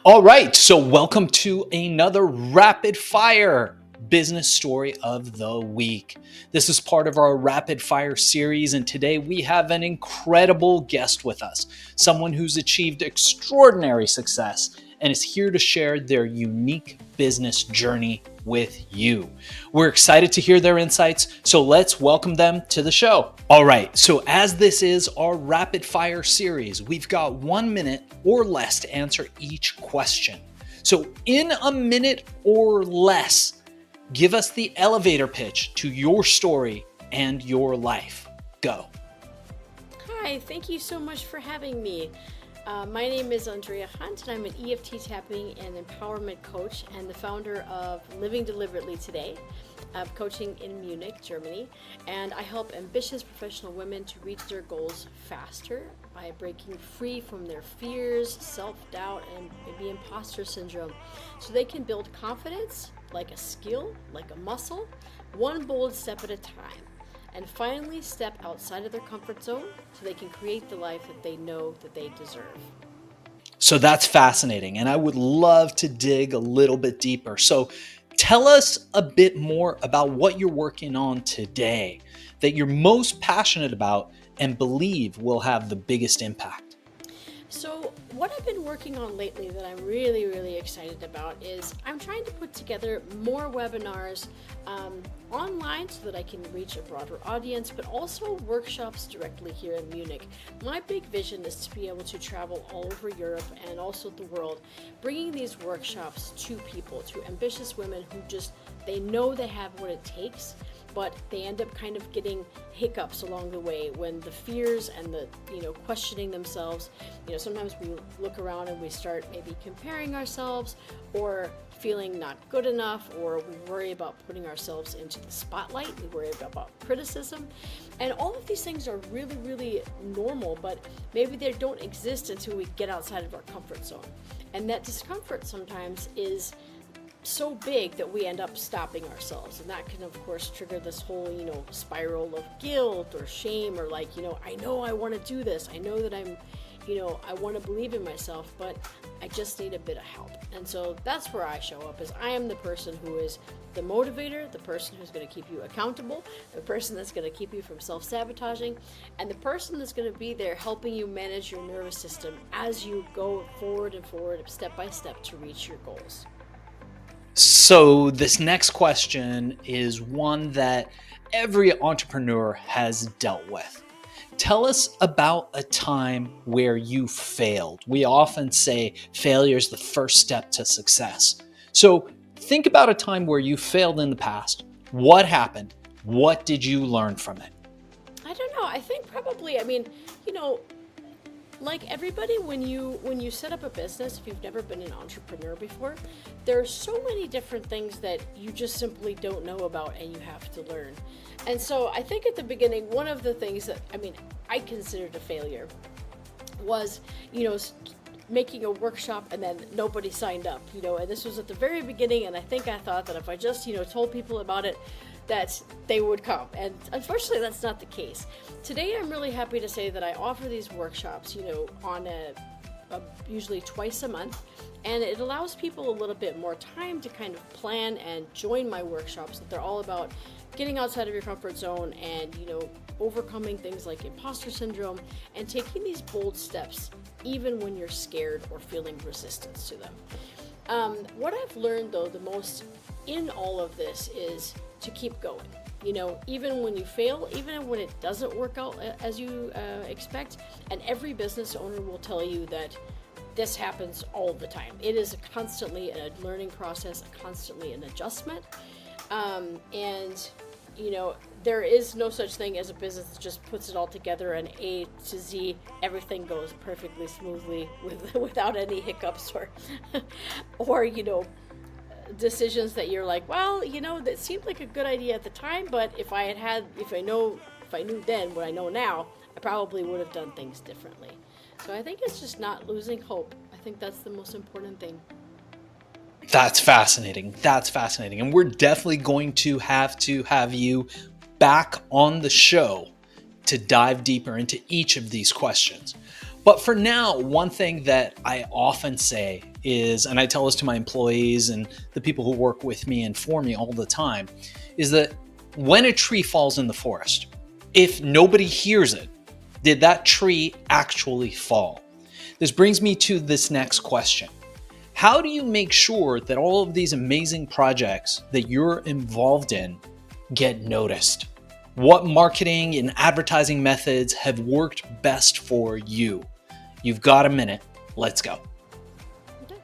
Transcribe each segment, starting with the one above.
All right, so welcome to another rapid fire business story of the week. This is part of our rapid fire series, and today we have an incredible guest with us, someone who's achieved extraordinary success and is here to share their unique business journey with you. We're excited to hear their insights, so let's welcome them to the show. All right, so as this is our rapid fire series, we've got 1 minute or less to answer each question. So in a minute or less, give us the elevator pitch to your story and your life. Go. Hi, thank you so much for having me. My name is Andrea Hunt, and I'm an EFT tapping and empowerment coach and the founder of Living Deliberately Today, coaching in Munich, Germany. And I help ambitious professional women to reach their goals faster by breaking free from their fears, self-doubt, and maybe imposter syndrome, so they can build confidence like a skill, like a muscle, one bold step at a time, and finally step outside of their comfort zone so they can create the life that they know that they deserve. So that's fascinating, and I would love to dig a little bit deeper. So tell us a bit more about what you're working on today that you're most passionate about and believe will have the biggest impact. So what I've been working on lately that I'm really excited about is I'm trying to put together more webinars online so that I can reach a broader audience, but also workshops directly here in Munich. My big vision is to be able to travel all over Europe and also the world, bringing these workshops to people, to ambitious women who they know they have what it takes, but they end up kind of getting hiccups along the way when the fears and the questioning themselves. Sometimes we look around and we start maybe comparing ourselves or feeling not good enough, or we worry about putting ourselves into the spotlight. We worry about criticism, and all of these things are really normal, but maybe they don't exist until we get outside of our comfort zone. And that discomfort sometimes is so big that we end up stopping ourselves, and that can of course trigger this whole spiral of guilt or shame, or I know I want to do this, I know that I want to believe in myself, but I just need a bit of help. And so that's where I show up, is I am the person who is the motivator, the person who's going to keep you accountable, the person that's going to keep you from self-sabotaging, and the person that's going to be there helping you manage your nervous system as you go forward and forward, step by step, to reach your goals. So this next question is one that every entrepreneur has dealt with. Tell us about a time where you failed. We often say failure is the first step to success. So think about a time where you failed in the past. What happened? What did you learn from it? I don't know. I think probably, like everybody, when you set up a business, if you've never been an entrepreneur before, there are so many different things that you just simply don't know about and you have to learn. And so I think at the beginning, one of the things that I considered a failure was making a workshop and then nobody signed up, and this was at the very beginning, and I thought that if I just told people about it, that they would come. And unfortunately, that's not the case. Today, I'm really happy to say that I offer these workshops, on usually twice a month, and it allows people a little bit more time to kind of plan and join my workshops. That they're all about getting outside of your comfort zone and overcoming things like imposter syndrome and taking these bold steps even when you're scared or feeling resistance to them. What I've learned though the most in all of this is to keep going. Even when you fail, even when it doesn't work out as you expect, and every business owner will tell you that this happens all the time. It is constantly a learning process, constantly an adjustment, and there is no such thing as a business that just puts it all together and A to Z everything goes perfectly smoothly without any hiccups or decisions that you're like, well, that seemed like a good idea at the time, but if I knew then what I know now, I probably would have done things differently. So I think it's just not losing hope. I think that's the most important thing. That's fascinating. And we're definitely going to have you back on the show to dive deeper into each of these questions. But for now, one thing that I often say is, and I tell this to my employees and the people who work with me and for me all the time, is that when a tree falls in the forest, if nobody hears it, did that tree actually fall? This brings me to this next question. How do you make sure that all of these amazing projects that you're involved in get noticed? What marketing and advertising methods have worked best for you? You've got a minute. Let's go. Okay.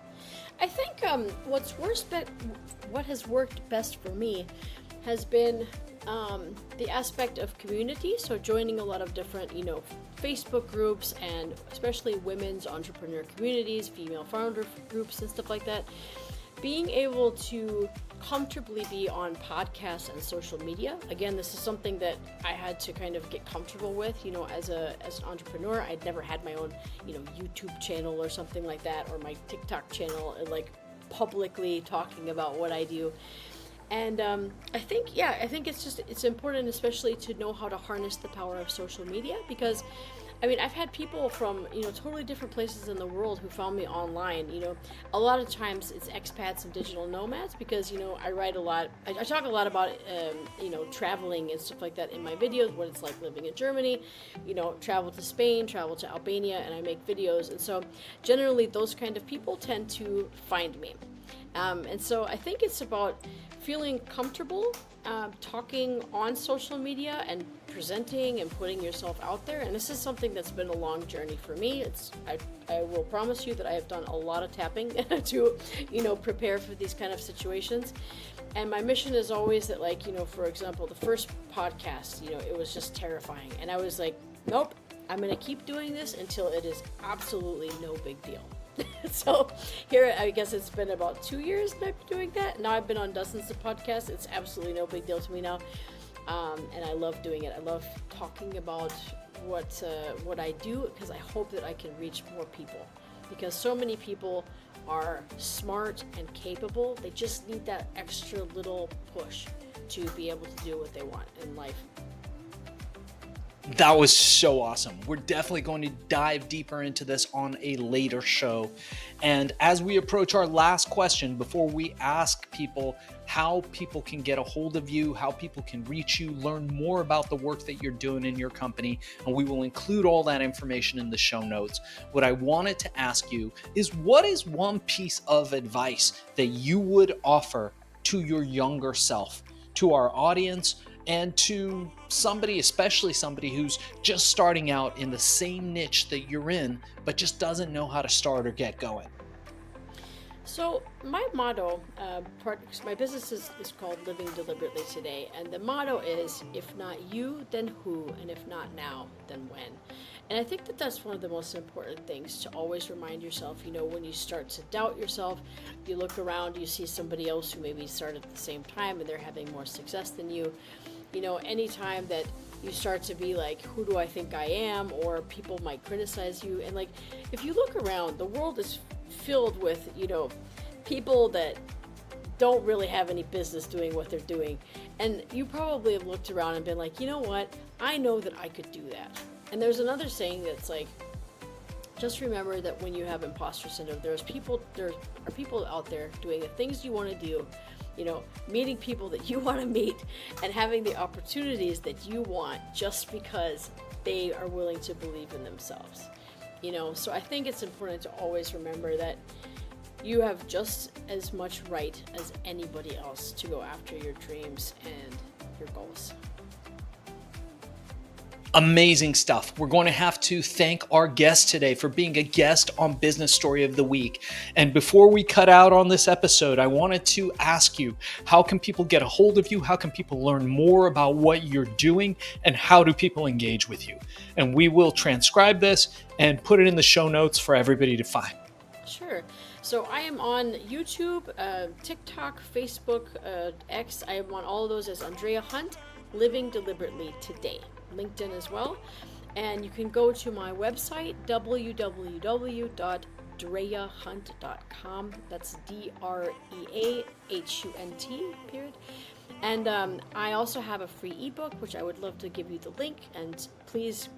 I think what has worked best for me has been the aspect of community. So joining a lot of different, Facebook groups, and especially women's entrepreneur communities, female founder groups and stuff like that. Being able to comfortably be on podcasts and social media. Again, this is something that I had to kind of get comfortable with, as an entrepreneur. I'd never had my own, YouTube channel or something like that, or my TikTok channel, and like publicly talking about what I do. And I think it's important, especially to know how to harness the power of social media, because I've had people from, totally different places in the world who found me online. A lot of times it's expats and digital nomads, because, I write a lot, I talk a lot about, traveling and stuff like that in my videos, what it's like living in Germany, travel to Spain, travel to Albania, and I make videos. And so generally those kind of people tend to find me. And so I think it's about feeling comfortable talking on social media and presenting and putting yourself out there. And this is something that's been a long journey for me. I will promise you that I have done a lot of tapping to, prepare for these kind of situations. And my mission is always that, like, for example, the first podcast, it was just terrifying. And I was like, nope, I'm going to keep doing this until it is absolutely no big deal. So here, I guess it's been about 2 years that I've been doing that. Now I've been on dozens of podcasts. It's absolutely no big deal to me now. And I love doing it. I love talking about what I do, because I hope that I can reach more people, because so many people are smart and capable. They just need that extra little push to be able to do what they want in life. That was so awesome. We're definitely going to dive deeper into this on a later show. And as we approach our last question, before we ask people how people can get a hold of you, how people can reach you, learn more about the work that you're doing in your company, and we will include all that information in the show notes, what I wanted to ask you is, what is one piece of advice that you would offer to your younger self, to our audience, and to somebody, especially somebody who's just starting out in the same niche that you're in, but just doesn't know how to start or get going? So my motto, my business is called Living Deliberately Today, and the motto is, if not you, then who, and if not now, then when. And I think that that's one of the most important things, to always remind yourself, when you start to doubt yourself, you look around, you see somebody else who maybe started at the same time and they're having more success than you. Anytime that you start to be like, who do I think I am? Or people might criticize you. And like, if you look around, the world is filled with, people that don't really have any business doing what they're doing. And you probably have looked around and been like, you know what? I know that I could do that. And there's another saying that's like, just remember that when you have imposter syndrome, there are people out there doing the things you want to do, meeting people that you want to meet, and having the opportunities that you want, just because they are willing to believe in themselves. So I think it's important to always remember that you have just as much right as anybody else to go after your dreams and your goals. Amazing stuff. We're going to have to thank our guest today for being a guest on Business Story of the Week. And before we cut out on this episode, I wanted to ask you, how can people get a hold of you? How can people learn more about what you're doing? And how do people engage with you? And we will transcribe this and put it in the show notes for everybody to find. Sure. So I am on YouTube, TikTok, Facebook, X. I am on all of those as Andrea Hunt, Living Deliberately Today. LinkedIn as well. And you can go to my website, www.dreahunt.com. That's DREAHUNT, period. And I also have a free ebook, which I would love to give you the link. And please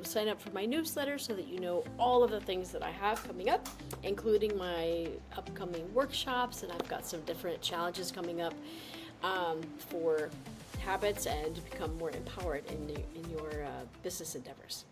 sign up for my newsletter so that you know all of the things that I have coming up, including my upcoming workshops, and I've got some different challenges coming up for habits and to become more empowered in your business endeavors.